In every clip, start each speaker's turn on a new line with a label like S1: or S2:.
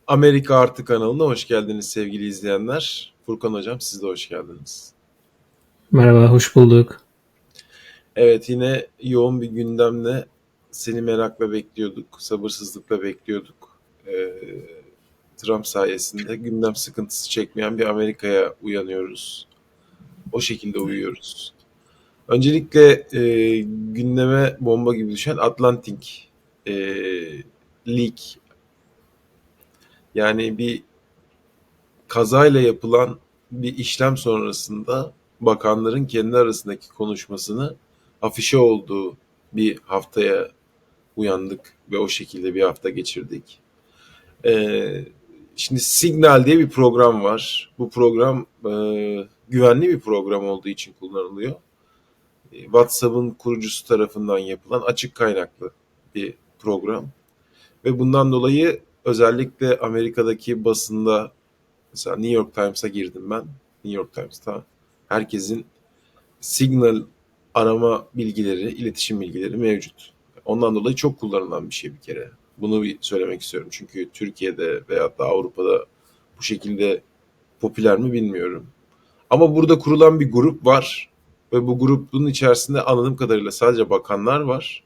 S1: Amerika Artı kanalına hoş geldiniz sevgili izleyenler. Furkan Hocam siz de hoş geldiniz.
S2: Merhaba, hoş bulduk.
S1: Evet yine yoğun bir gündemle seni merakla bekliyorduk, sabırsızlıkla bekliyorduk. Trump sayesinde gündem sıkıntısı çekmeyen bir Amerika'ya uyanıyoruz. O şekilde uyuyoruz. Öncelikle gündeme bomba gibi düşen Atlantic e, Leak, yani bir kazayla yapılan bir işlem sonrasında bakanların kendi arasındaki konuşmasını afişe olduğu bir haftaya uyandık ve o şekilde bir hafta geçirdik. Ee, Şimdi Signal diye bir program var. Bu program güvenli bir program olduğu için kullanılıyor. WhatsApp'ın kurucusu tarafından yapılan açık kaynaklı bir program. Ve bundan dolayı özellikle Amerika'daki basında, mesela New York Times'a girdim ben. New York Times'ta herkesin Signal arama bilgileri, iletişim bilgileri mevcut. Ondan dolayı çok kullanılan bir şey bir kere. Bunu bir söylemek istiyorum. Çünkü Türkiye'de veya da Avrupa'da bu şekilde popüler mi bilmiyorum. Ama burada kurulan bir grup var ve bu grubun içerisinde anladığım kadarıyla sadece bakanlar var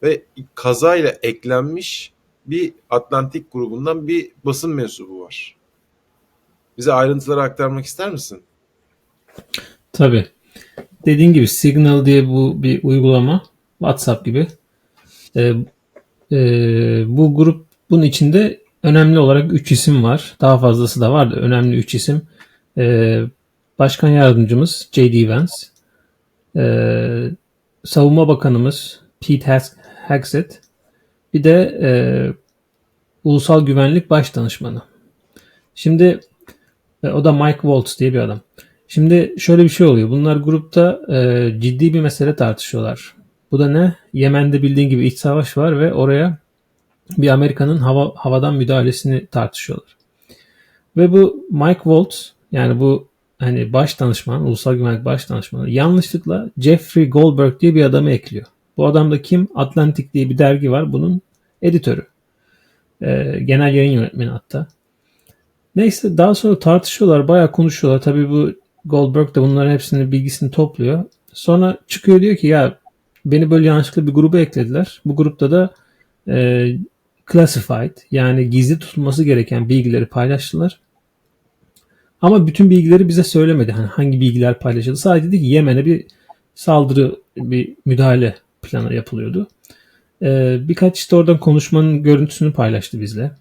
S1: ve kazayla eklenmiş bir Atlantik grubundan bir basın mensubu var. Bize ayrıntıları aktarmak ister misin?
S2: Tabii. Dediğin gibi Signal diye bu bir uygulama. WhatsApp gibi. Ee, Bu grubun içinde önemli olarak 3 isim var. Daha fazlası da var da önemli 3 isim. Ee, Başkan Yardımcımız J.D. Vance. Ee, Savunma Bakanımız Pete Hegseth. Bir de Ulusal Güvenlik Başdanışmanı. Şimdi o da Mike Waltz diye bir adam. Şimdi şöyle bir şey oluyor. Bunlar grupta ciddi bir mesele tartışıyorlar. Bu da ne? Yemen'de bildiğin gibi iç savaş var ve oraya bir Amerika'nın havadan müdahalesini tartışıyorlar. Ve bu Mike Waltz, yani bu hani baş danışman, ulusal güvenlik baş danışmanı, yanlışlıkla Jeffrey Goldberg diye bir adamı ekliyor. Bu adam da kim? Atlantic diye bir dergi var. Bunun editörü. Genel yayın yönetmeni hatta. Neyse daha sonra tartışıyorlar, bayağı konuşuyorlar. Tabii bu Goldberg de bunların hepsinin bilgisini topluyor. Sonra çıkıyor diyor ki ya beni böyle yanlışlıkla bir gruba eklediler. Bu grupta da e, classified, yani gizli tutulması gereken bilgileri paylaştılar. Ama bütün bilgileri bize söylemedi. Hani hangi bilgiler paylaşıldı. Sadece dedi ki Yemen'e bir saldırı, bir müdahale planı yapılıyordu. Birkaç işte oradan konuşmanın görüntüsünü paylaştı bizle.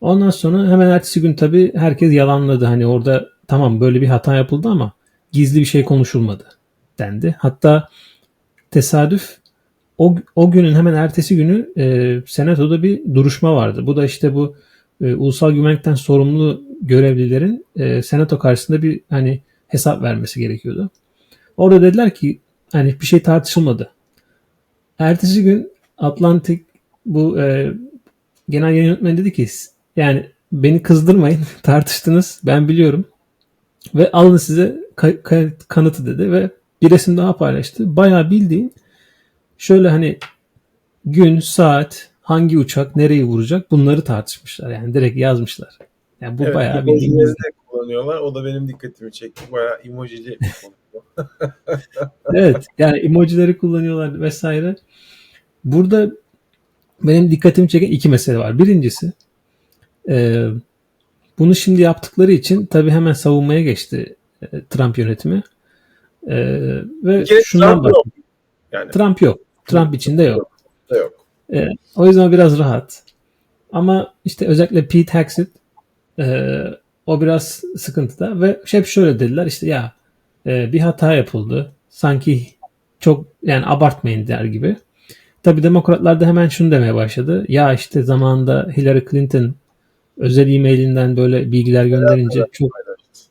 S2: Ondan sonra hemen ertesi gün tabii herkes yalanladı. Hani orada tamam böyle bir hata yapıldı ama gizli bir şey konuşulmadı dendi. Hatta tesadüf o günün hemen ertesi günü Senato'da bir duruşma vardı. Bu da işte bu ulusal güvenlikten sorumlu görevlilerin Senato karşısında bir hani hesap vermesi gerekiyordu. Orada dediler ki hani bir şey tartışılmadı. Ertesi gün Atlantic bu genel yayın yönetmeni dedi ki yani beni kızdırmayın, tartıştınız, ben biliyorum ve alın size kanıtı dedi ve bir resim daha paylaştı. Bayağı bildiğin şöyle hani gün, saat, hangi uçak nereyi vuracak bunları tartışmışlar, yani direkt yazmışlar. Yani bu
S1: Evet,
S2: bayağı bildiğin
S1: emojileri
S2: gizli.
S1: de kullanıyorlar. O da benim dikkatimi çekti. Bayağı emojili bir konu.
S2: Evet, yani emojileri kullanıyorlar vesaire. Burada benim dikkatimi çeken iki mesele var. Birincisi e, bunu şimdi yaptıkları için tabii hemen savunmaya geçti Trump yönetimi.
S1: Bir
S2: Ve
S1: kere
S2: şundan
S1: Trump
S2: bak.
S1: yok. Yani
S2: Trump yok. Trump içinde yok.
S1: yok. Da yok.
S2: O yüzden biraz rahat. Ama işte özellikle Pete Hegseth e, o biraz sıkıntıda ve hep şöyle dediler işte ya bir hata yapıldı. Sanki çok yani abartmayın der gibi. Tabii demokratlar da hemen şunu demeye başladı. Ya işte zamanında Hillary Clinton özel e-mailinden böyle bilgiler gönderince çok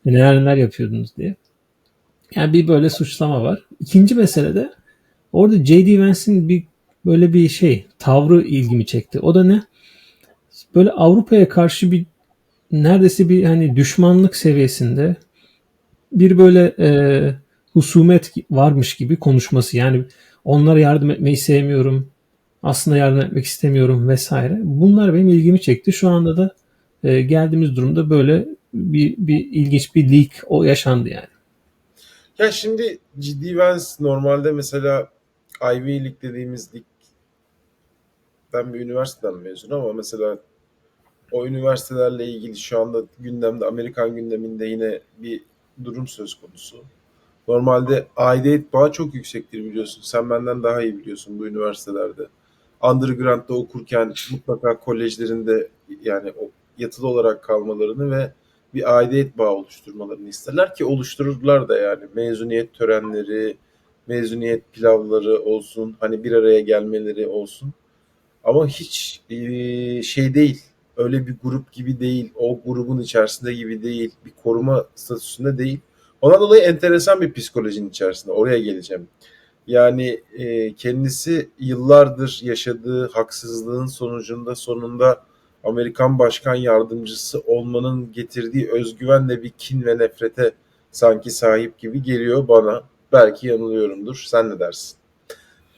S2: neler neler yapıyordunuz diye. Yani bir böyle suçlama var. İkinci mesele de orada J.D. Vance'in bir böyle bir şey tavrı ilgimi çekti. O da ne? Böyle Avrupa'ya karşı bir neredeyse bir hani düşmanlık seviyesinde bir böyle husumet varmış gibi konuşması. Yani onlara yardım etmeyi sevmiyorum. Aslında yardım etmek istemiyorum vesaire. Bunlar benim ilgimi çekti. Şu anda da Geldiğimiz durumda böyle bir ilginç bir leak o yaşandı yani.
S1: Ya şimdi J.D. Vance normalde mesela Ivy League dediğimiz ligden bir üniversiteden mezun ama mesela o üniversitelerle ilgili şu anda gündemde, Amerikan gündeminde yine bir durum söz konusu. Normalde aidiyet bağı çok yüksektir biliyorsun. Sen benden daha iyi biliyorsun bu üniversitelerde. Underground'da okurken mutlaka kolejlerinde yani o yatılı olarak kalmalarını ve bir aidiyet bağı oluşturmalarını isterler ki oluştururlar da yani. Mezuniyet törenleri, mezuniyet pilavları olsun, hani bir araya gelmeleri olsun. Ama hiç şey değil. Öyle bir grup gibi değil. O grubun içerisinde gibi değil. Bir koruma statüsünde değil. Ondan dolayı enteresan bir psikolojinin içerisinde. Oraya geleceğim. Yani kendisi yıllardır yaşadığı haksızlığın sonucunda sonunda Amerikan Başkan Yardımcısı olmanın getirdiği özgüvenle bir kin ve nefrete sanki sahip gibi geliyor bana. Belki yanılıyorumdur. Sen ne dersin?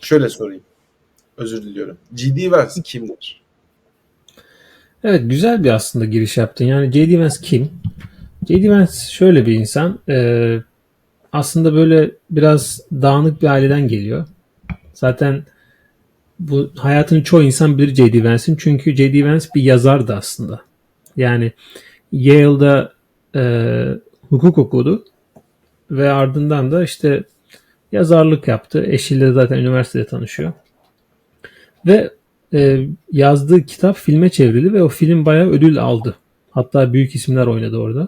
S1: Şöyle sorayım. Özür diliyorum. J.D. Vance kimdir?
S2: Evet, güzel bir aslında giriş yaptın. Yani J.D. Vance kim? J.D. Vance şöyle bir insan. Aslında böyle biraz dağınık bir aileden geliyor. Zaten bu hayatını çoğu insan bilir J.D. Vance'in. Çünkü J.D. Vance bir yazardı aslında. Yani Yale'da hukuk okudu ve ardından da işte yazarlık yaptı. Eşiyle zaten üniversitede tanışıyor. Ve yazdığı kitap filme çevrildi ve o film bayağı ödül aldı. Hatta büyük isimler oynadı orada.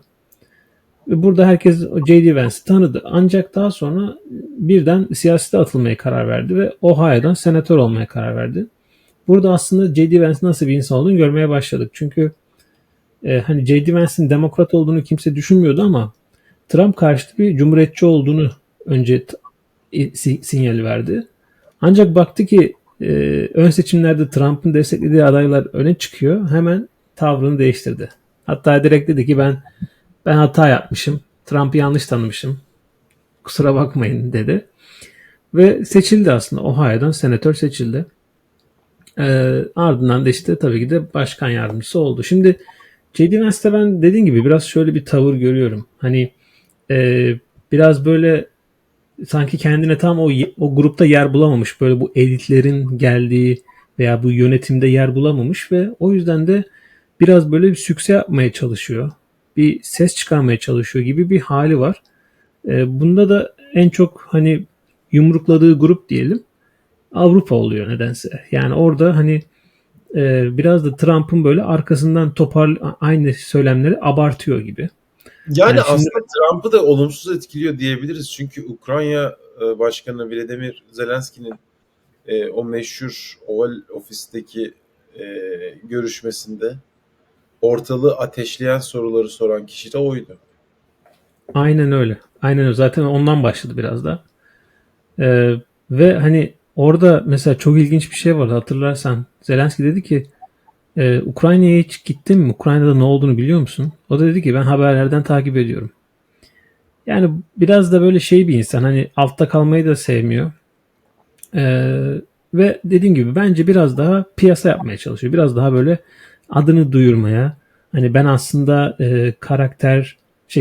S2: Ve burada herkes J.D. Vance'i tanıdı. Ancak daha sonra birden siyasete atılmaya karar verdi ve Ohio'dan senatör olmaya karar verdi. Burada aslında J.D. Vance'in nasıl bir insan olduğunu görmeye başladık. Çünkü hani J.D. Vance'in demokrat olduğunu kimse düşünmüyordu ama Trump karşıtı bir cumhuriyetçi olduğunu önce sinyali verdi. Ancak baktı ki ön seçimlerde Trump'ın desteklediği adaylar öne çıkıyor. Hemen tavrını değiştirdi. Hatta direkt dedi ki ben hata yapmışım. Trump'ı yanlış tanımışım. Kusura bakmayın dedi. Ve seçildi aslında. Ohio'dan senatör seçildi. Ardından da işte tabii ki de başkan yardımcısı oldu. Şimdi J.D. Vance'te ben dediğim gibi biraz şöyle bir tavır görüyorum. Hani e, biraz böyle sanki kendine tam o grupta yer bulamamış. Böyle bu elitlerin geldiği veya bu yönetimde yer bulamamış ve o yüzden de biraz böyle bir sükse yapmaya çalışıyor. Bir ses çıkarmaya çalışıyor gibi bir hali var. Bunda da en çok hani yumrukladığı grup diyelim Avrupa oluyor nedense. Yani orada hani biraz da Trump'ın böyle arkasından aynı söylemleri abartıyor gibi.
S1: Yani
S2: Yani şimdi
S1: aslında Trump'ı da olumsuz etkiliyor diyebiliriz. Çünkü Ukrayna Başkanı Volodymyr Zelenski'nin o meşhur Oval Ofis'teki e, görüşmesinde ortalığı ateşleyen soruları soran kişi de oydu.
S2: aynen öyle. Aynen öyle. Zaten ondan başladı biraz da. Ve hani orada mesela çok ilginç bir şey vardı hatırlarsan. Zelenski dedi ki Ukrayna'ya hiç gittin mi? Ukrayna'da ne olduğunu biliyor musun? O da dedi ki ben haberlerden takip ediyorum. Yani biraz da böyle şey bir insan hani altta kalmayı da sevmiyor. Ve dediğim gibi bence biraz daha piyasa yapmaya çalışıyor. Biraz daha böyle adını duyurmaya. Hani ben aslında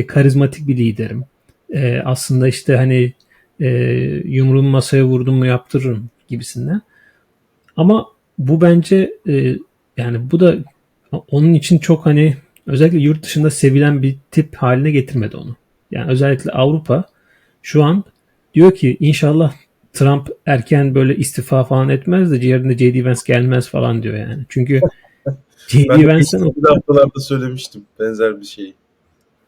S2: karizmatik bir liderim. Aslında işte hani e, yumruğumu masaya vurdum mu yaptırırım gibisinden. Ama bu bence yani bu da onun için çok hani özellikle yurt dışında sevilen bir tip haline getirmedi onu. Yani özellikle Avrupa şu an diyor ki inşallah Trump erken böyle istifa falan etmez de yerine J.D. Vance gelmez falan diyor yani. Çünkü
S1: Ben
S2: J.D.
S1: de
S2: Vance'ın
S1: geçtiğimiz haftalarda söylemiştim benzer bir şeyi.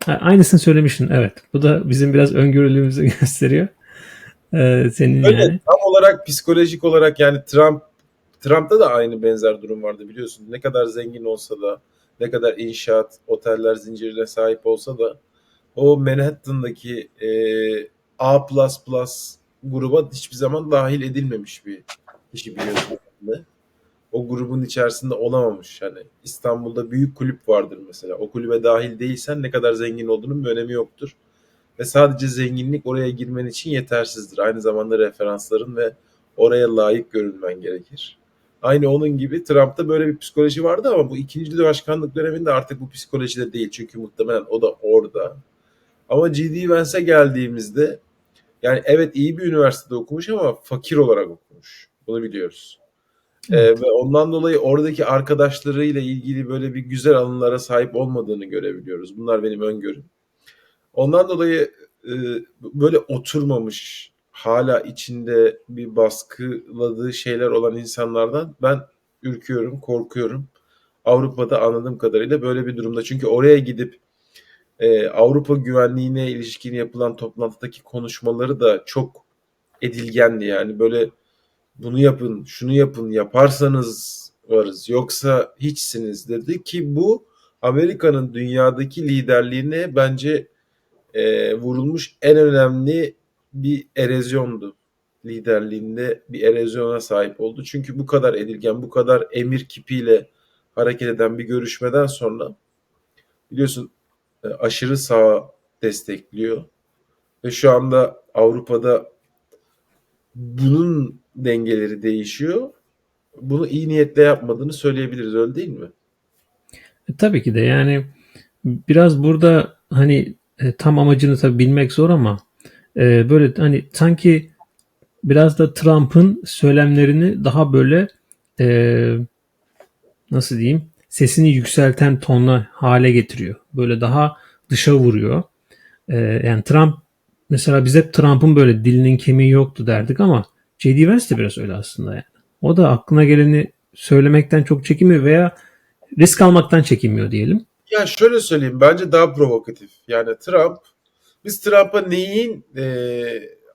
S2: aynısını söylemiştin evet. Bu da bizim biraz öngörülüğümüzü gösteriyor. Senin
S1: Öyle
S2: yani.
S1: tam olarak psikolojik olarak yani Trump'ta da aynı benzer durum vardı biliyorsun. Ne kadar zengin olsa da, ne kadar inşaat, oteller zincirine sahip olsa da o Manhattan'daki A++ gruba hiçbir zaman dahil edilmemiş bir kişi biliyorsun. O grubun içerisinde olamamış. Hani İstanbul'da büyük kulüp vardır mesela. O kulübe dahil değilsen ne kadar zengin olduğunun bir önemi yoktur. Ve sadece zenginlik oraya girmen için yetersizdir. Aynı zamanda referansların ve oraya layık görülmen gerekir. Aynı onun gibi Trump'ta böyle bir psikoloji vardı ama bu ikinci başkanlık döneminde artık bu psikolojide değil. Çünkü muhtemelen o da orada. Ama G.D. Vance'e geldiğimizde yani evet iyi bir üniversitede okumuş ama fakir olarak okumuş. Bunu biliyoruz.
S2: Evet.
S1: Ve ondan dolayı oradaki arkadaşlarıyla ilgili böyle bir güzel anılara sahip olmadığını görebiliyoruz. Bunlar benim öngörüm. Ondan dolayı e, böyle oturmamış, hala içinde bir baskıladığı şeyler olan insanlardan ben ürküyorum, korkuyorum. Avrupa'da anladığım kadarıyla böyle bir durumda. Çünkü oraya gidip Avrupa güvenliğine ilişkin yapılan toplantıdaki konuşmaları da çok edilgendi yani. Böyle bunu yapın, şunu yapın, yaparsanız varız, yoksa hiçsiniz dedi ki bu Amerika'nın dünyadaki liderliğine bence vurulmuş en önemli bir erozyondu. Liderliğinde bir erozyona sahip oldu. Çünkü bu kadar edilgen, bu kadar emir kipiyle hareket eden bir görüşmeden sonra biliyorsun aşırı sağa destekliyor. Ve şu anda Avrupa'da bunun dengeleri değişiyor. Bunu iyi niyetle yapmadığını söyleyebiliriz, öyle değil mi?
S2: Tabii ki de yani biraz burada hani tam amacını tabii bilmek zor ama böyle hani sanki biraz da Trump'ın söylemlerini daha böyle e, nasıl diyeyim sesini yükselten tonla hale getiriyor. Böyle daha dışa vuruyor. Yani Trump mesela biz hep Trump'ın böyle dilinin kemiği yoktu derdik ama J.D. Vance de biraz öyle aslında yani. O da aklına geleni söylemekten çok çekinmiyor veya risk almaktan çekinmiyor diyelim.
S1: Ya şöyle söyleyeyim, bence daha provokatif. Yani biz Trump'a neyin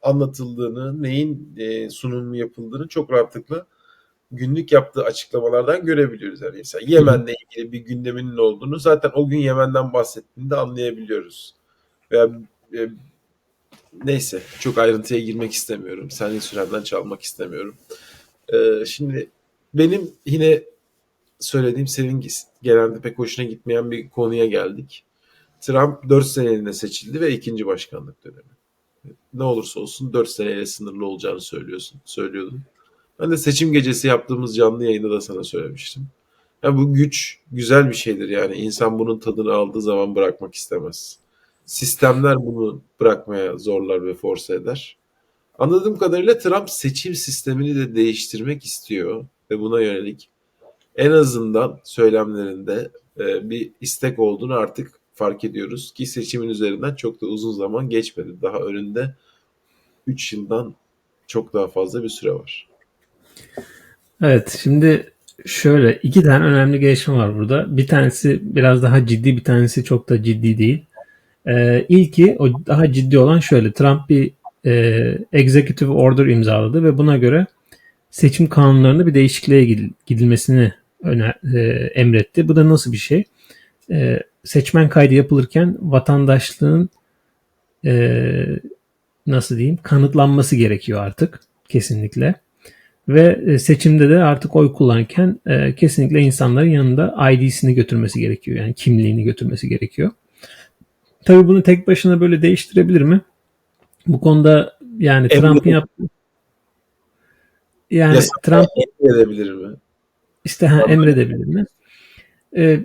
S1: anlatıldığını, neyin sunumu yapıldığını çok rahatlıkla günlük yaptığı açıklamalardan görebiliyoruz. Yani mesela
S2: Hı hı.
S1: Yemen'le ilgili bir gündeminin olduğunu zaten o gün Yemen'den bahsettiğinde anlayabiliyoruz. Veya e, neyse, çok ayrıntıya girmek istemiyorum. Senin sürenden çalmak istemiyorum. Şimdi benim yine söylediğim, senin genelde pek hoşuna gitmeyen bir konuya geldik. Trump 4 seneliğine seçildi ve ikinci başkanlık dönemi. Ne olursa olsun 4 seneyle sınırlı olacağını söylüyordun. Ben de seçim gecesi yaptığımız canlı yayında da sana söylemiştim. Ya bu güç güzel bir şeydir yani. İnsan bunun tadını aldığı zaman bırakmak istemez. Sistemler bunu bırakmaya zorlar ve force eder. Anladığım kadarıyla Trump seçim sistemini de değiştirmek istiyor ve buna yönelik en azından söylemlerinde bir istek olduğunu artık fark ediyoruz ki seçimin üzerinden çok da uzun zaman geçmedi. Daha önünde 3 yıldan çok daha fazla bir süre var.
S2: Evet, şimdi şöyle iki tane önemli gelişme var burada. Bir tanesi biraz daha ciddi, bir tanesi çok da ciddi değil. İlki o daha ciddi olan şöyle. Trump bir executive order imzaladı ve buna göre seçim kanunlarında bir değişikliğe gidilmesini emretti. Bu da nasıl bir şey? Seçmen kaydı yapılırken vatandaşlığın e, nasıl diyeyim kanıtlanması gerekiyor artık kesinlikle. Ve seçimde de artık oy kullanırken kesinlikle insanların yanında ID'sini götürmesi gerekiyor. Yani kimliğini götürmesi gerekiyor. Tabii bunu tek başına böyle değiştirebilir mi? Bu konuda yani Trump'ın
S1: Emre,
S2: yaptığı yani
S1: yasama
S2: Trump
S1: edebilir mi?
S2: işte emredebilir mi? E,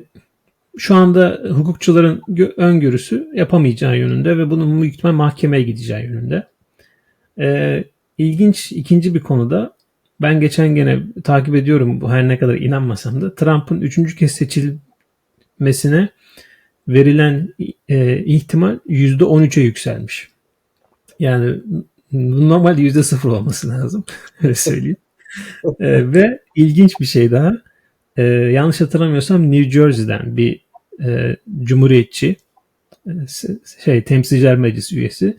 S2: Şu anda hukukçuların öngörüsü yapamayacağı yönünde ve bunun büyük ihtimal mahkemeye gideceği yönünde. İlginç ikinci bir konuda ben geçen gene takip ediyorum bu her ne kadar inanmasam da Trump'ın üçüncü kez seçilmesine verilen ihtimal %13'e yükselmiş. Yani normalde %0 olması lazım. Öyle söyleyeyim. Ve ilginç bir şey daha. Yanlış hatırlamıyorsam New Jersey'den bir cumhuriyetçi temsilciler meclisi üyesi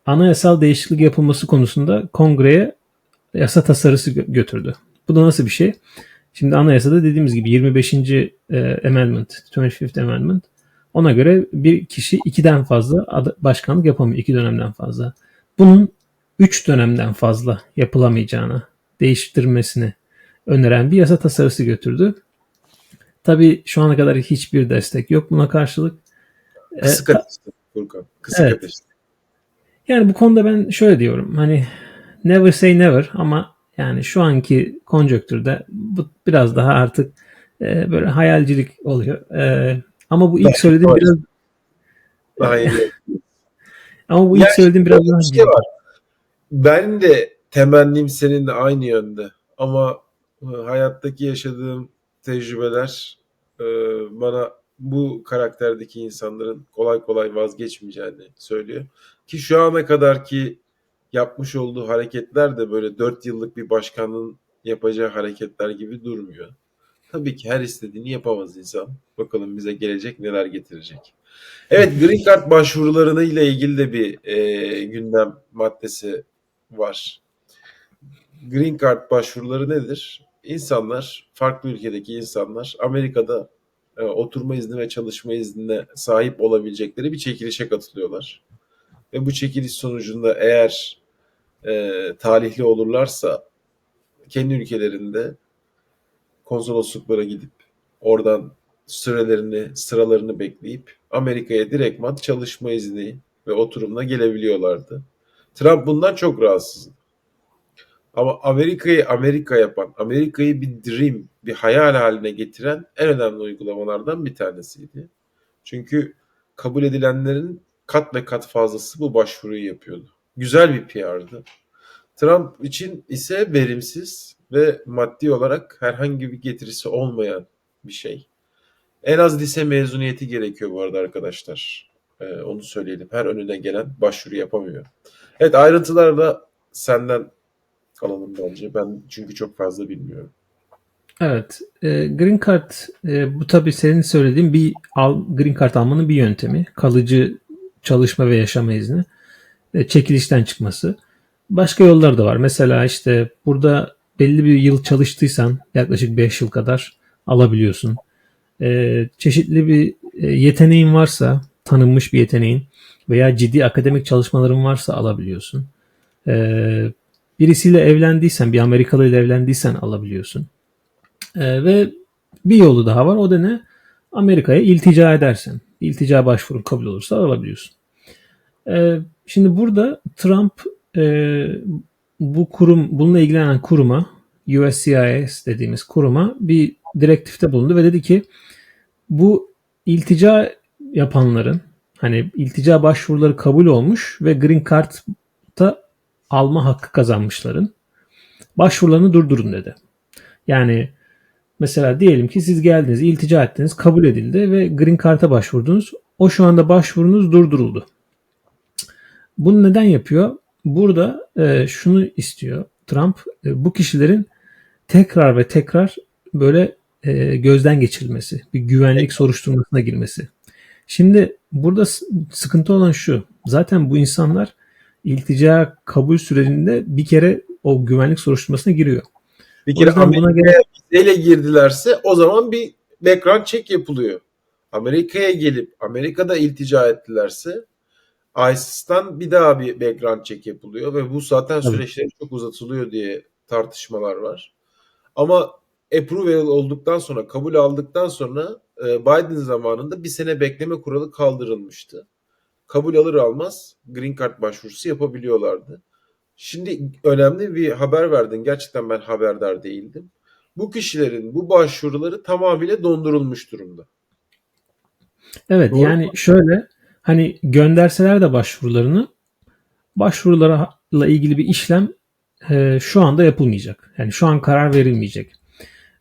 S2: anayasal değişiklik yapılması konusunda kongreye yasa tasarısı götürdü. Bu da nasıl bir şey? Şimdi anayasada dediğimiz gibi 25. Amendment, 25th Amendment ona göre bir kişi ikiden fazla başkanlık yapamıyor. İki dönemden fazla. Bunun 3 dönemden fazla yapılamayacağını değiştirmesini öneren bir yasa tasarısı götürdü. Tabii şu ana kadar hiçbir destek yok buna karşılık.
S1: Kısık ateşte Furkan. Kısık
S2: Evet.
S1: ateşte.
S2: Yani bu konuda ben şöyle diyorum. Hani never say never ama Yani şu anki konjonktürde bu biraz daha artık böyle hayalcilik oluyor. Ama bu
S1: Daha
S2: ilk söylediğim
S1: yavaş,
S2: biraz
S1: daha yeni.
S2: ama bu ilk
S1: Yani
S2: söylediğim biraz
S1: şöyle
S2: daha
S1: bir şey
S2: ciddi.
S1: var. Ben de temennim seninle aynı yönde. Ama hayattaki yaşadığım tecrübeler e, bana bu karakterdeki insanların kolay kolay vazgeçmeyeceğini söylüyor. Ki şu ana kadar ki yapmış olduğu hareketler de böyle 4 yıllık bir başkanın yapacağı hareketler gibi durmuyor. Tabii ki her istediğini yapamaz insan. Bakalım bize gelecek neler getirecek. Evet, Green Card başvurularına ile ilgili de bir gündem maddesi var. Green Card başvuruları nedir? İnsanlar, farklı ülkedeki insanlar Amerika'da oturma izni ve çalışma iznine sahip olabilecekleri bir çekilişe katılıyorlar. Ve bu çekiliş sonucunda eğer talihli olurlarsa kendi ülkelerinde konsolosluklara gidip oradan sıralarını bekleyip Amerika'ya direktman çalışma izni ve oturumla gelebiliyorlardı. Trump bundan çok rahatsız. Ama Amerika'yı Amerika yapan, Amerika'yı bir dream, bir hayal haline getiren en önemli uygulamalardan bir tanesiydi. Çünkü kabul edilenlerin kat ve kat fazlası bu başvuruyu yapıyordu. Güzel bir PR'dı. Trump için ise verimsiz ve maddi olarak herhangi bir getirisi olmayan bir şey. En az lise mezuniyeti gerekiyor bu arada arkadaşlar. Onu söyleyelim. Her önüne gelen başvuru yapamıyor. Evet, ayrıntılarla senden alalım bence. Ben çünkü çok fazla bilmiyorum.
S2: Evet. Green Card bu tabii senin söylediğin Green Card almanın bir yöntemi. Kalıcı çalışma ve yaşama izni. Çekilişten çıkması. Başka yollar da var. Mesela işte burada belli bir yıl çalıştıysan yaklaşık 5 yıl kadar alabiliyorsun. Çeşitli bir yeteneğin varsa, tanınmış bir yeteneğin veya ciddi akademik çalışmaların varsa alabiliyorsun. Birisiyle evlendiysen, bir Amerikalı ile evlendiysen alabiliyorsun. Ve bir yolu daha var. O da ne? Amerika'ya iltica edersen. İltica başvurun kabul olursa alabiliyorsun. Şimdi burada Trump e, bununla ilgilenen kuruma, USCIS dediğimiz kuruma bir direktifte bulundu ve dedi ki bu iltica yapanların, hani iltica başvuruları kabul olmuş ve Green Card'da alma hakkı kazanmışların başvurularını durdurun dedi. Yani mesela diyelim ki siz geldiniz, iltica ettiniz, kabul edildi ve Green Card'a başvurdunuz. O şu anda başvurunuz durduruldu. Bunu neden yapıyor? Burada şunu istiyor Trump, bu kişilerin tekrar ve tekrar böyle gözden geçirilmesi, bir güvenlik soruşturmasına girmesi. Şimdi burada sıkıntı olan şu, zaten bu insanlar iltica kabul sürecinde bir kere o güvenlik soruşturmasına giriyor.
S1: Bir
S2: O
S1: kere
S2: yüzden buna gerek
S1: Amerika'ya vizeyle girdilerse o zaman bir background check yapılıyor. Amerika'ya gelip Amerika'da iltica ettilerse ISIS'tan bir daha bir background check yapılıyor ve bu zaten
S2: tabii.
S1: süreçleri çok uzatılıyor diye tartışmalar var. Ama approval olduktan sonra, kabul aldıktan sonra Biden zamanında bir sene bekleme kuralı kaldırılmıştı. Kabul alır almaz Green Card başvurusu yapabiliyorlardı. Şimdi önemli bir haber verdin. Gerçekten ben haberdar değildim. Bu kişilerin bu başvuruları tamamıyla dondurulmuş durumda.
S2: Evet,
S1: Doğru
S2: yani
S1: mu?
S2: şöyle, hani gönderseler de başvurularla ilgili bir işlem şu anda yapılmayacak. Yani şu an karar verilmeyecek.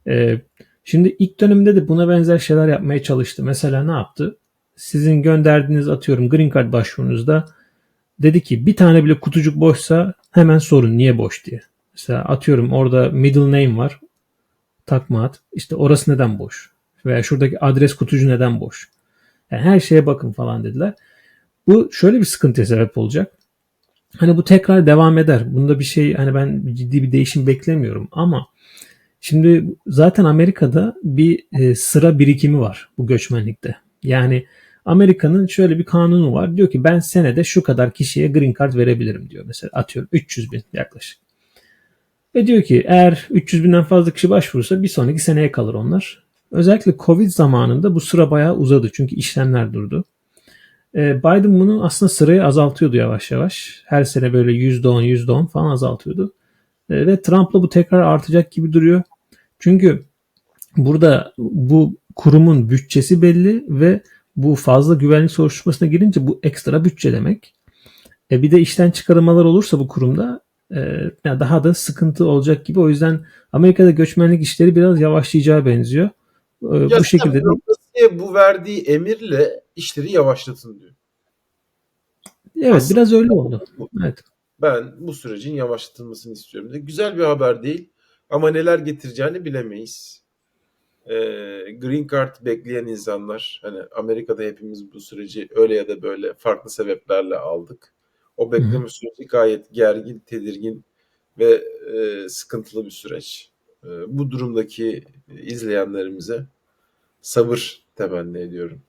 S2: E, Şimdi ilk dönemde de buna benzer şeyler yapmaya çalıştı. Mesela ne yaptı? Sizin gönderdiğiniz, atıyorum, Green Card başvurunuzda dedi ki bir tane bile kutucuk boşsa hemen sorun niye boş diye. Mesela atıyorum orada middle name var, takma ad. İşte orası neden boş? Veya şuradaki adres kutucu neden boş? Yani her şeye bakın falan dediler. Bu şöyle bir sıkıntıya sebep olacak. Hani bu tekrar devam eder. Bunda bir şey, hani ben ciddi bir değişim beklemiyorum ama şimdi zaten Amerika'da bir sıra birikimi var bu göçmenlikte. Yani Amerika'nın şöyle bir kanunu var. Diyor ki ben senede şu kadar kişiye green card verebilirim diyor. Mesela atıyorum 300 bin yaklaşık. Ve diyor ki eğer 300 binden fazla kişi başvurursa bir sonraki seneye kalır onlar. Özellikle Covid zamanında bu sıra bayağı uzadı çünkü işlemler durdu. Biden bunu aslında sırayı azaltıyordu yavaş yavaş. Her sene böyle %10 %10 falan azaltıyordu. Ve Trump'la bu tekrar artacak gibi duruyor. Çünkü burada bu kurumun bütçesi belli ve bu fazla güvenlik soruşturmasına girince bu ekstra bütçe demek. Bir de işten çıkarılmalar olursa bu kurumda yani daha da sıkıntı olacak gibi. O yüzden Amerika'da göçmenlik işleri biraz yavaşlayacağı benziyor.
S1: Ya
S2: Bu
S1: zaten
S2: şekilde de
S1: bürokrasiye bu verdiği emirle işleri yavaşlatın diyor.
S2: evet
S1: Aslında
S2: biraz öyle oldu.
S1: bu.
S2: Evet.
S1: Ben bu sürecin yavaşlatılmasını istiyorum. Güzel bir haber değil ama neler getireceğini bilemeyiz. Green Card bekleyen insanlar, hani Amerika'da hepimiz bu süreci öyle ya da böyle farklı sebeplerle aldık. O
S2: Hı hı.
S1: bekleme süreci gayet gergin, tedirgin ve sıkıntılı bir süreç. Bu durumdaki izleyenlerimize sabır temenni ediyorum.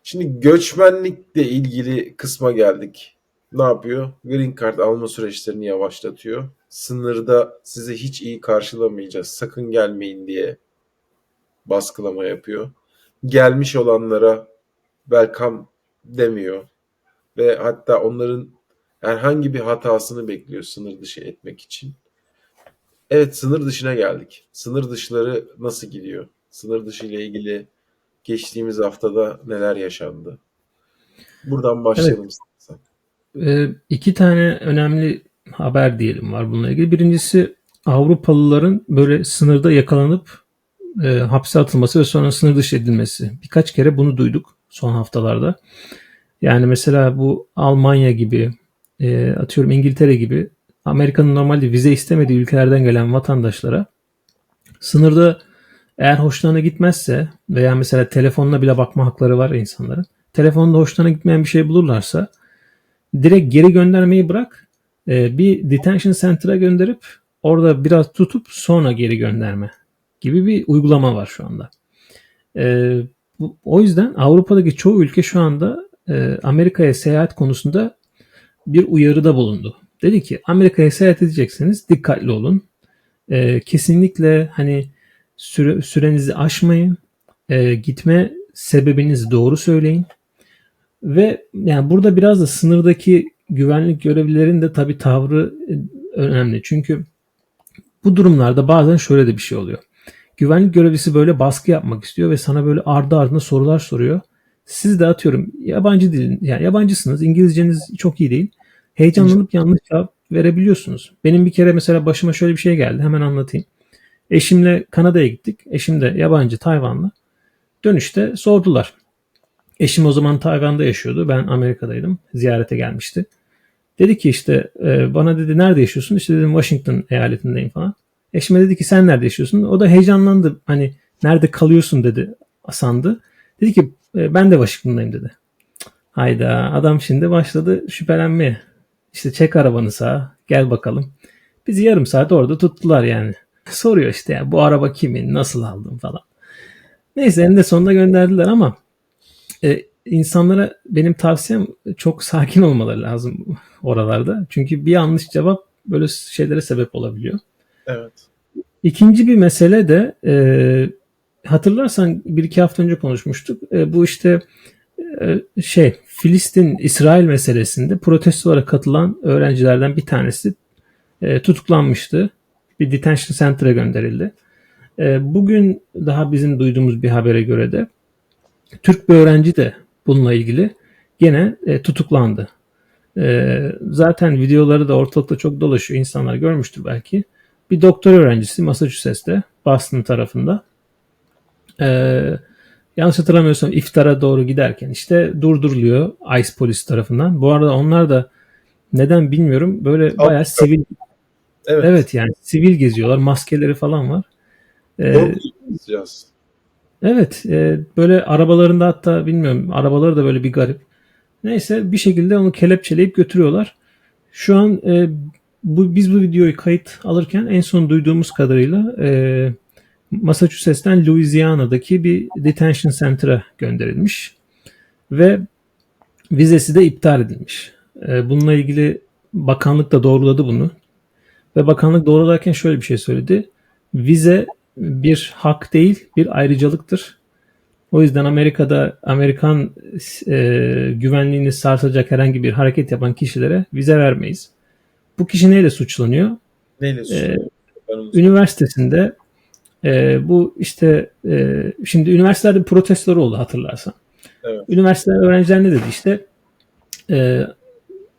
S1: Şimdi göçmenlikle ilgili kısma geldik. Ne yapıyor? Green Card alma süreçlerini yavaşlatıyor. Sınırda sizi hiç iyi karşılamayacağız, sakın gelmeyin diye baskılama yapıyor. Gelmiş olanlara welcome demiyor ve hatta onların herhangi bir hatasını bekliyor sınır dışı etmek için. Evet, sınır dışına geldik. Sınır dışları nasıl gidiyor? Sınır dışı ile ilgili geçtiğimiz haftada neler yaşandı? Buradan
S2: Evet.
S1: başlayalım istersen.
S2: İki tane önemli haber diyelim var bununla ilgili. Birincisi Avrupalıların böyle sınırda yakalanıp hapse atılması ve sonra sınır dışı edilmesi. Birkaç kere bunu duyduk son haftalarda. Yani mesela bu Almanya gibi, atıyorum İngiltere gibi Amerika'nın normalde vize istemediği ülkelerden gelen vatandaşlara sınırda eğer hoşlarına gitmezse veya mesela telefonuna bile bakma hakları var insanların. Telefonda hoşlarına gitmeyen bir şey bulurlarsa direkt geri göndermeyi bırak, bir detention center'a gönderip orada biraz tutup sonra geri gönderme gibi bir uygulama var şu anda. E, O yüzden Avrupa'daki çoğu ülke şu anda Amerika'ya seyahat konusunda bir uyarıda bulundu. Dedi ki Amerika'ya seyahat edecekseniz dikkatli olun. Kesinlikle hani sürenizi aşmayın. Gitme sebebinizi doğru söyleyin. Ve yani burada biraz da sınırdaki güvenlik görevlilerinin de tabii tavrı önemli. Çünkü bu durumlarda bazen şöyle de bir şey oluyor. Güvenlik görevlisi böyle baskı yapmak istiyor ve sana böyle ardı ardına sorular soruyor. Siz de atıyorum yabancı dilin, yani yabancısınız, İngilizceniz çok iyi değil. Heyecanlanıp yanlış cevap verebiliyorsunuz. Benim bir kere mesela başıma şöyle bir şey geldi. Hemen anlatayım. Eşimle Kanada'ya gittik. Eşim de yabancı, Tayvanlı. Dönüşte sordular. Eşim o zaman Tayvan'da yaşıyordu. Ben Amerika'daydım. Ziyarete gelmişti. Dedi ki işte bana dedi nerede yaşıyorsun? İşte dedim Washington eyaletindeyim falan. Eşime dedi ki sen nerede yaşıyorsun? O da heyecanlandı. Hani nerede kalıyorsun dedi sandı. Dedi ki ben de Washington'dayım dedi. Hayda adam şimdi başladı şüphelenmeye. İşte çek arabanı sağa gel bakalım. Bizi yarım saat orada tuttular yani. Soruyor işte ya bu araba kimin nasıl aldın falan. Neyse eninde sonunda gönderdiler ama insanlara benim tavsiyem çok sakin olmaları lazım oralarda. Çünkü bir yanlış cevap böyle şeylere sebep olabiliyor.
S1: Evet.
S2: İkinci bir mesele de hatırlarsan bir iki hafta önce konuşmuştuk. Bu işte Filistin-İsrail meselesinde protestolara katılan öğrencilerden bir tanesi tutuklanmıştı. Bir detention center'a gönderildi. Bugün daha bizim duyduğumuz bir habere göre de Türk bir öğrenci de bununla ilgili gene tutuklandı. Zaten videoları da ortalıkta çok dolaşıyor. İnsanlar görmüştür belki. Bir doktor öğrencisi Massachusetts'te, Boston tarafında. Yanlış hatırlamıyorsam iftara doğru giderken işte durduruluyor ICE polis tarafından. Bu arada onlar da neden bilmiyorum böyle bayağı sivil,
S1: Evet.
S2: evet yani sivil geziyorlar. Maskeleri falan var. Ee,
S1: Korkutacağız.
S2: evet böyle arabalarında hatta bilmiyorum arabaları da böyle bir garip. Neyse bir şekilde onu kelepçeleyip götürüyorlar. Şu an biz bu videoyu kayıt alırken en son duyduğumuz kadarıyla Massachusetts'ten Louisiana'daki bir detention center'a gönderilmiş ve vizesi de iptal edilmiş. Bununla ilgili bakanlık da doğruladı bunu ve bakanlık doğrularken şöyle bir şey söyledi. Vize bir hak değil, bir ayrıcalıktır. O yüzden Amerika'da Amerikan güvenliğini sarsacak herhangi bir hareket yapan kişilere vize vermeyiz. Bu kişi neyle suçlanıyor?
S1: Neyle
S2: E,
S1: suçlanıyor? Ben onu sorayım.
S2: Üniversitesinde bu işte şimdi üniversitelerde protestolar oldu hatırlarsan.
S1: Evet.
S2: Üniversite öğrenciler ne dedi işte e,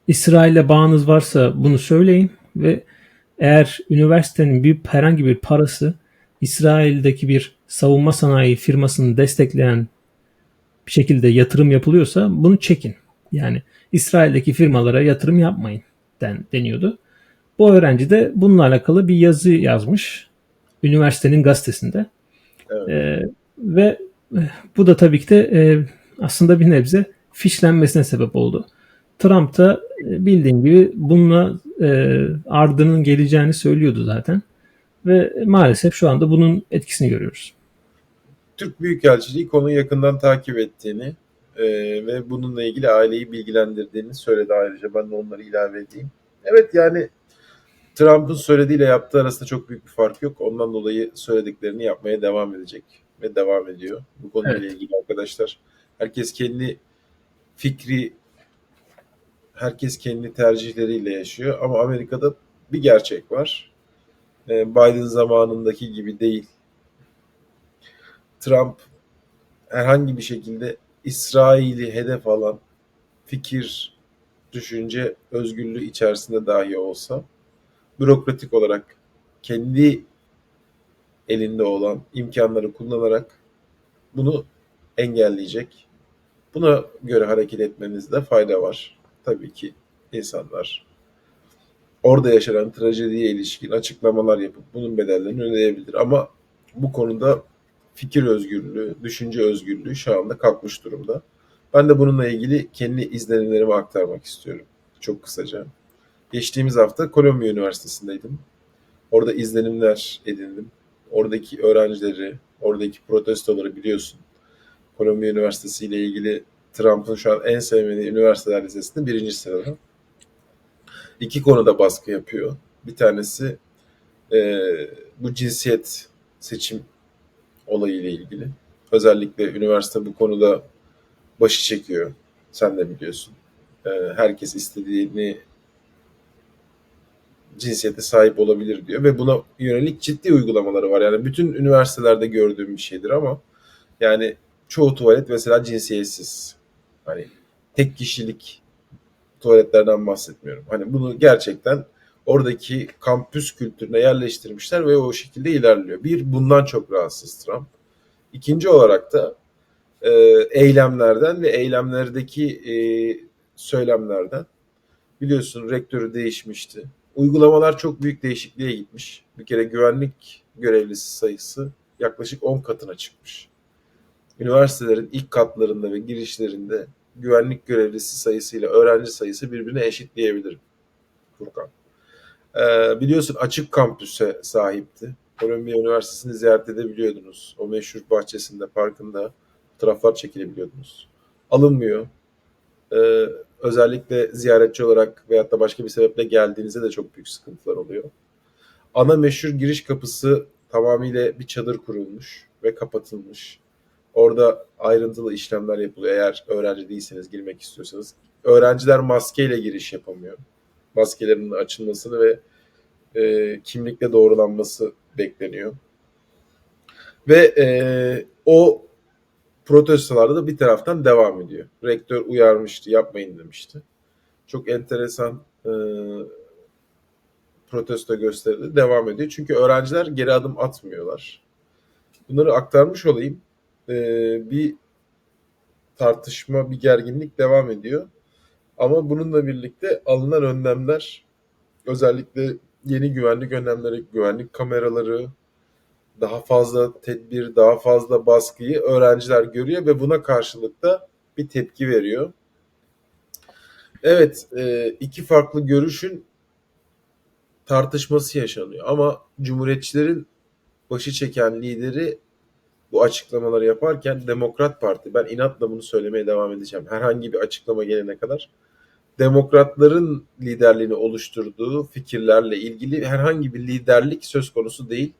S2: İsrail'le bağınız varsa bunu söyleyin ve eğer üniversitenin herhangi bir parası İsrail'deki bir savunma sanayi firmasını destekleyen bir şekilde yatırım yapılıyorsa bunu çekin. Yani İsrail'deki firmalara yatırım yapmayın deniyordu. Bu öğrenci de bununla alakalı bir yazı yazmış üniversitenin gazetesinde.
S1: Evet.
S2: E, ve bu da tabii ki de aslında bir nebze fişlenmesine sebep oldu. Trump da bildiğin gibi bununla ardının geleceğini söylüyordu zaten. Ve maalesef şu anda bunun etkisini görüyoruz.
S1: Türk Büyükelçiliği konuyu yakından takip ettiğini e, ve bununla ilgili aileyi bilgilendirdiğini söyledi ayrıca. Ben de onları ilave edeyim. Evet, yani Trump'ın söylediğiyle yaptığı arasında çok büyük bir fark yok. Ondan dolayı söylediklerini yapmaya devam edecek ve devam ediyor. Bu konuyla
S2: Evet.
S1: ilgili arkadaşlar, herkes kendi fikri, herkes kendi tercihleriyle yaşıyor. Ama Amerika'da bir gerçek var. Biden zamanındaki gibi değil. Trump herhangi bir şekilde İsrail'i hedef alan fikir, düşünce özgürlüğü içerisinde dahi olsa bürokratik olarak kendi elinde olan imkanları kullanarak bunu engelleyecek. Buna göre hareket etmenizde fayda var. Tabii ki insanlar orada yaşanan trajediye ilişkin açıklamalar yapıp bunun bedellerini ödeyebilir. Ama bu konuda fikir özgürlüğü, düşünce özgürlüğü şu anda kalkmış durumda. Ben de bununla ilgili kendi izlenimlerimi aktarmak istiyorum. Çok kısaca. Geçtiğimiz hafta Kolombiya Üniversitesi'ndeydim. Orada izlenimler edindim. Oradaki öğrencileri, oradaki protestoları biliyorsun. Kolombiya Üniversitesi ile ilgili Trump'ın şu an en sevmediği üniversiteler listesinde birinci sırada. İki konuda baskı yapıyor. Bir tanesi e, bu cinsiyet seçim olayı ile ilgili. Özellikle üniversite bu konuda başı çekiyor. Sen de biliyorsun. Herkes istediğini cinsiyete sahip olabilir diyor ve buna yönelik ciddi uygulamaları var. Yani bütün üniversitelerde gördüğüm bir şeydir ama yani çoğu tuvalet mesela cinsiyetsiz. Hani tek kişilik tuvaletlerden bahsetmiyorum. Hani bunu gerçekten oradaki kampüs kültürüne yerleştirmişler ve o şekilde ilerliyor. Bir, bundan çok rahatsız Trump. İkinci olarak da e, eylemlerden ve eylemlerdeki söylemlerden. Biliyorsun rektörü değişmişti. Uygulamalar çok büyük değişikliğe gitmiş. Bir kere güvenlik görevlisi sayısı yaklaşık 10 katına çıkmış. Üniversitelerin ilk katlarında ve girişlerinde güvenlik görevlisi sayısıyla öğrenci sayısı birbirine eşit diyebilirim Furkan. Biliyorsun açık kampüse sahipti. Kolombiya Üniversitesi'ni ziyaret edebiliyordunuz. O meşhur bahçesinde, parkında fotoğraflar çekilebiliyordunuz. Alınmıyor. Ee, Özellikle ziyaretçi olarak veyahut da başka bir sebeple geldiğinizde de çok büyük sıkıntılar oluyor. Ana meşhur giriş kapısı tamamıyla bir çadır kurulmuş ve kapatılmış. Orada ayrıntılı işlemler yapılıyor eğer öğrenci değilseniz girmek istiyorsanız. Öğrenciler maskeyle giriş yapamıyor. Maskelerinin açılmasını ve kimlikle doğrulanması bekleniyor. Ve o protestolarda da bir taraftan devam ediyor. Rektör uyarmıştı, yapmayın demişti. Çok enteresan protesto gösterileri devam ediyor. Çünkü öğrenciler geri adım atmıyorlar. Bunları aktarmış olayım. Bir tartışma, bir gerginlik devam ediyor. Ama bununla birlikte alınan önlemler, özellikle yeni güvenlik önlemleri, güvenlik kameraları, daha fazla tedbir, daha fazla baskıyı öğrenciler görüyor ve buna karşılık da bir tepki veriyor. Evet, iki farklı görüşün tartışması yaşanıyor ama Cumhuriyetçilerin başı çeken lideri bu açıklamaları yaparken Demokrat Parti, ben inatla bunu söylemeye devam edeceğim herhangi bir açıklama gelene kadar, Demokratların liderliğini oluşturduğu fikirlerle ilgili herhangi bir liderlik söz konusu değil.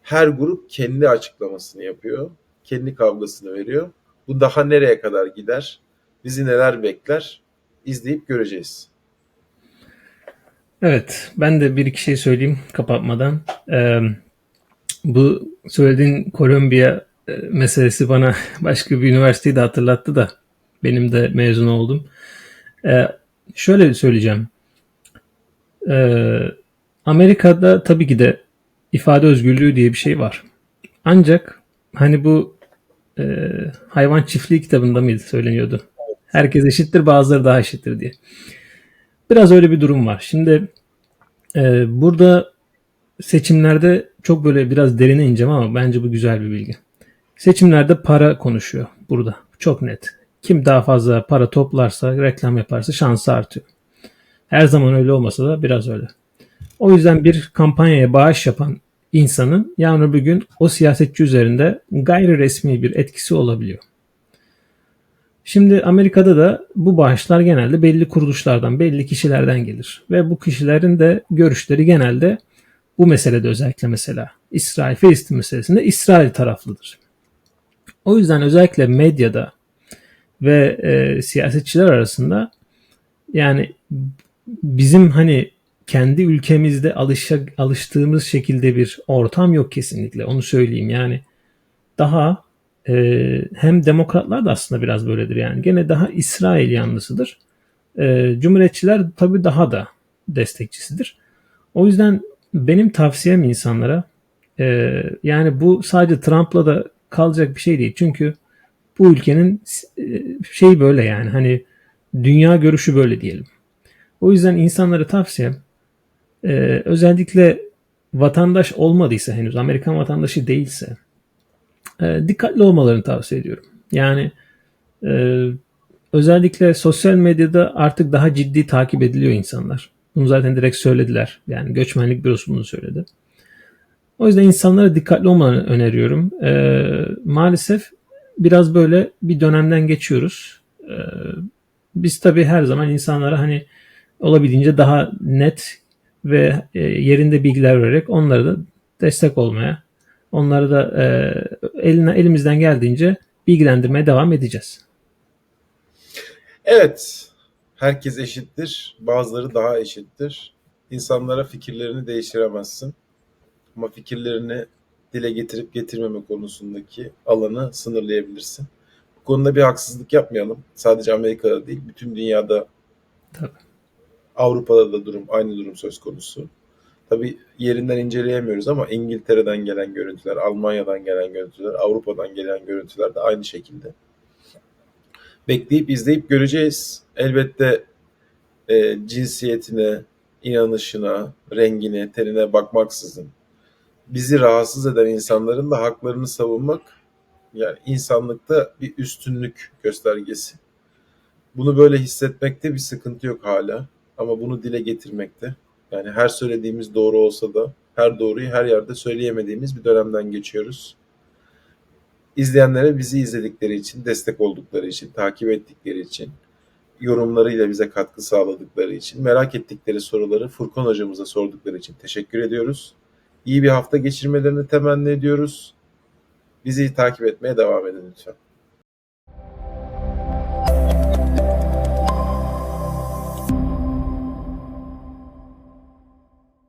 S1: Her grup kendi açıklamasını yapıyor, kendi kavgasını veriyor. Bu daha nereye kadar gider? Bizi neler bekler? İzleyip göreceğiz.
S2: Evet, ben de bir iki şey söyleyeyim kapatmadan. Ee, Bu söylediğin Kolombiya meselesi bana başka bir üniversiteyi de hatırlattı da benim de mezun oldum. Ee, Şöyle söyleyeceğim. Ee, Amerika'da tabii ki de ifade özgürlüğü diye bir şey var. Ancak hani bu hayvan çiftliği kitabında mıydı söyleniyordu? Herkes eşittir, bazıları daha eşittir diye. Biraz öyle bir durum var. Şimdi burada seçimlerde çok böyle biraz derine ineceğim ama bence bu güzel bir bilgi. Seçimlerde para konuşuyor burada. Çok net. Kim daha fazla para toplarsa, reklam yaparsa şansı artıyor. Her zaman öyle olmasa da biraz öyle. O yüzden bir kampanyaya bağış yapan insanın yarın öbür gün o siyasetçi üzerinde gayri resmi bir etkisi olabiliyor. Şimdi Amerika'da da bu bağışlar genelde belli kuruluşlardan, belli kişilerden gelir. Ve bu kişilerin de görüşleri genelde bu meselede, özellikle mesela İsrail-Filistin meselesinde İsrail taraflıdır. O yüzden özellikle medyada ve siyasetçiler arasında, yani bizim hani kendi ülkemizde alıştığımız şekilde bir ortam yok kesinlikle. Onu söyleyeyim. Yani daha hem demokratlar da aslında biraz böyledir yani. Gene daha İsrail yanlısıdır. Cumhuriyetçiler tabii daha da destekçisidir. O yüzden benim tavsiyem insanlara, yani bu sadece Trump'la da kalacak bir şey değil. Çünkü bu ülkenin şeyi böyle, yani hani dünya görüşü böyle diyelim. O yüzden insanlara tavsiyem, özellikle vatandaş olmadıysa, henüz Amerikan vatandaşı değilse, dikkatli olmalarını tavsiye ediyorum. Yani e, özellikle sosyal medyada artık daha ciddi takip ediliyor insanlar. Bunu zaten direkt söylediler. Yani göçmenlik bürosu bunu söyledi. O yüzden insanlara dikkatli olmalarını öneriyorum. Maalesef biraz böyle bir dönemden geçiyoruz. Biz tabii her zaman insanlara hani olabildiğince daha net ve yerinde bilgiler vererek onlara da destek olmaya, onları da elimizden geldiğince bilgilendirmeye devam edeceğiz.
S1: Evet, herkes eşittir, bazıları daha eşittir. İnsanlara fikirlerini değiştiremezsin ama fikirlerini dile getirip getirmeme konusundaki alanı sınırlayabilirsin. Bu konuda bir haksızlık yapmayalım. Sadece Amerika'da değil, bütün dünyada,
S2: Tabii.
S1: Avrupa'da da aynı durum söz konusu. Tabii yerinden inceleyemiyoruz ama İngiltere'den gelen görüntüler, Almanya'dan gelen görüntüler, Avrupa'dan gelen görüntüler de aynı şekilde. Bekleyip izleyip göreceğiz. Elbette cinsiyetine, inanışına, rengine, tenine bakmaksızın bizi rahatsız eden insanların da haklarını savunmak, yani insanlıkta bir üstünlük göstergesi. Bunu böyle hissetmekte bir sıkıntı yok hala. Ama bunu dile getirmekte. Yani her söylediğimiz doğru olsa da her doğruyu her yerde söyleyemediğimiz bir dönemden geçiyoruz. İzleyenlere bizi izledikleri için, destek oldukları için, takip ettikleri için, yorumlarıyla bize katkı sağladıkları için, merak ettikleri soruları Furkan hocamıza sordukları için teşekkür ediyoruz. İyi bir hafta geçirmelerini temenni ediyoruz. Bizi takip etmeye devam edin lütfen.